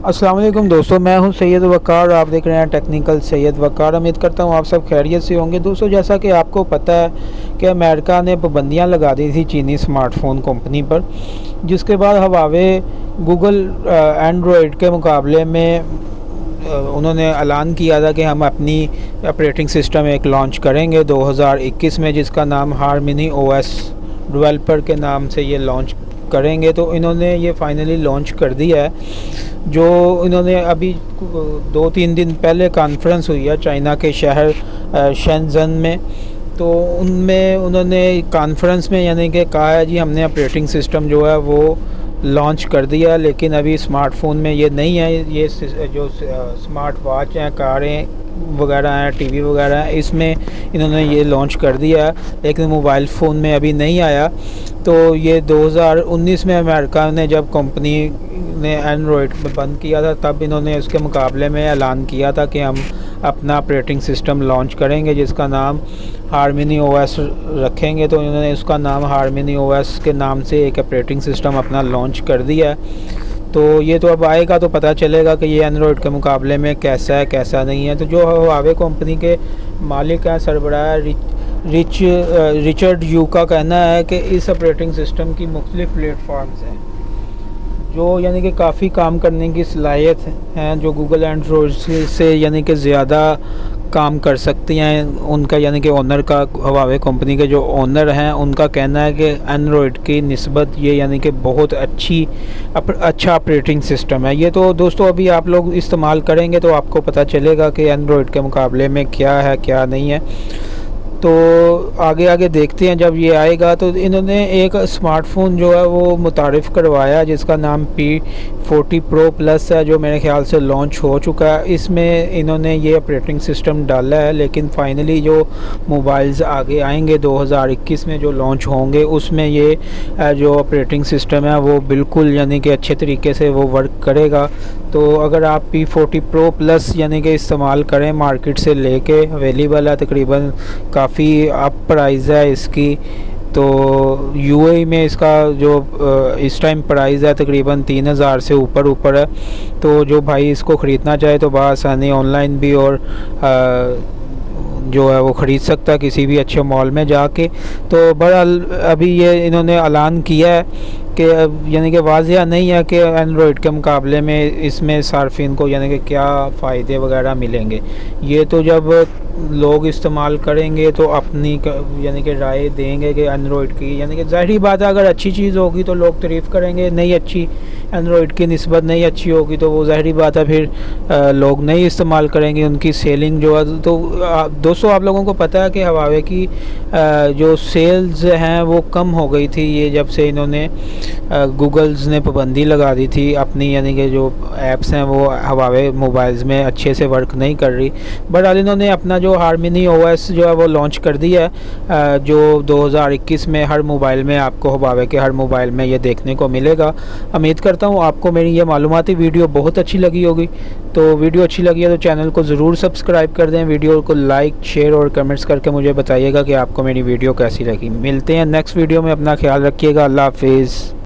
अस्सलाम वालेकुम दोस्तों, मैं हूं सैयद वक़ार। आप देख रहे हैं टेक्निकल सैयद वक़ार। उम्मीद करता हूं आप सब खैरियत से होंगे। दोस्तों, जैसा कि आपको पता है कि अमेरिका ने पाबंदियां लगा दी थी चीनी स्मार्टफ़ोन कंपनी पर, जिसके बाद हवावे गूगल एंड्रॉयड के मुकाबले में उन्होंने ऐलान किया था कि हम अपनी ऑपरेटिंग सिस्टम एक लॉन्च करेंगे 2021 में, जिसका नाम हार्मनी ओएस डेवलपर के नाम से ये लॉन्च करेंगे। तो इन्होंने ये फाइनली लॉन्च कर दिया है। जो इन्होंने अभी 2-3 दिन पहले कॉन्फ्रेंस हुई है चाइना के शहर शेंजन में, तो उनमें उन्होंने कॉन्फ्रेंस में यानी कि कहा है जी हमने ऑपरेटिंग सिस्टम जो है वो लॉन्च कर दिया, लेकिन अभी स्मार्टफ़ोन में ये नहीं है। ये जो स्मार्ट वॉच हैं, कारें वगैरह हैं, टीवी वगैरह हैं, इसमें इन्होंने ये लॉन्च कर दिया है, लेकिन मोबाइल फ़ोन में अभी नहीं आया। तो ये 2019 में अमेरिका ने जब कंपनी ने एंड्रॉयड बंद किया था, तब इन्होंने उसके मुकाबले में ऐलान किया था कि हम अपना ऑपरेटिंग सिस्टम लॉन्च करेंगे जिसका नाम हार्मनी ओएस रखेंगे। तो इन्होंने उसका नाम हार्मनी ओएस के नाम से एक ऑपरेटिंग सिस्टम अपना लॉन्च कर दिया है। तो ये तो अब आएगा तो पता चलेगा कि ये एंड्रॉयड के मुकाबले में कैसा है कैसा नहीं है। तो जो हवावे कंपनी के मालिक हैं, सरबराह रिचर्ड यू का कहना है कि इस ऑपरेटिंग सिस्टम की मुख्तलिफ प्लेटफॉर्म्स हैं जो यानी कि काफ़ी काम करने की सलाहियत हैं, जो गूगल एंड्रॉयड से यानी कि ज़्यादा काम कर सकती हैं। उनका यानी कि ओनर का, हवावे कंपनी के जो ओनर हैं, उनका कहना है कि एंड्रॉयड की निस्बत ये यानी कि बहुत अच्छा ऑपरेटिंग सिस्टम है। ये तो दोस्तों अभी आप लोग इस्तेमाल करेंगे तो आपको पता चलेगा कि एंड्रॉयड के मुकाबले में क्या है क्या नहीं है। तो आगे आगे देखते हैं जब ये आएगा। तो इन्होंने एक स्मार्टफ़ोन जो है वो मुतारिफ़ करवाया जिसका नाम P40 Pro Plus है, जो मेरे ख़्याल से लॉन्च हो चुका है। इसमें इन्होंने ये ऑपरेटिंग सिस्टम डाला है, लेकिन फाइनली जो मोबाइल्स आगे आएंगे 2021 में जो लॉन्च होंगे, उसमें ये जो ऑपरेटिंग सिस्टम है वो बिल्कुल यानी कि अच्छे तरीके से वो वर्क करेगा। तो अगर आप P40 Pro Plus यानी कि इस्तेमाल करें, मार्केट से लेके अवेलेबल है, तकरीबन काफ़ी अप प्राइस है इसकी। तो यूएई में इसका जो इस टाइम प्राइस है तकरीबन 3000 से ऊपर है। तो जो भाई इसको ख़रीदना चाहे तो बआसानी ऑनलाइन भी और जो है वो ख़रीद सकता है किसी भी अच्छे मॉल में जाके। तो बहरहाल अभी ये इन्होंने ऐलान किया है कि यानी कि वाज़िया नहीं है कि एंड्रॉयड के मुकाबले में इसमें सार्फिन को यानी कि क्या फ़ायदे वगैरह मिलेंगे। ये तो जब लोग इस्तेमाल करेंगे तो अपनी यानी कि राय देंगे कि एंड्रॉयड की, यानी कि ज़ाहिर बात है अगर अच्छी चीज़ होगी तो लोग तारीफ़ करेंगे, नहीं अच्छी एंड्रॉयड की निस्बत नहीं अच्छी होगी तो वो ज़ाहिर बात है फिर लोग नहीं इस्तेमाल करेंगे, उनकी सेलिंग जो है। तो दोस्तों आप लोगों को पता है कि हवावे की जो सेल्स हैं वो कम हो गई थी ये जब से इन्होंने गूगल्स ने पाबंदी लगा दी थी अपनी, यानी कि जो ऐप्स हैं वो हवावे मोबाइल्स में अच्छे से वर्क नहीं कर रही। बहरहाल इन्होंने अपना जो हार्मनी ओएस जो है वो लॉन्च कर दिया है, जो 2021 में हर मोबाइल में आपको हवावे के हर मोबाइल में ये देखने को मिलेगा। उम्मीद करता हूँ आपको मेरी ये मालूमाती वीडियो बहुत अच्छी लगी होगी। तो वीडियो अच्छी लगी है तो चैनल को ज़रूर सब्सक्राइब कर दें, वीडियो को लाइक शेयर और कमेंट्स करके मुझे बताइएगा कि आपको मेरी वीडियो कैसी लगी। मिलते हैं नेक्स्ट वीडियो में, अपना ख्याल रखिएगा। अल्लाह हाफिज़।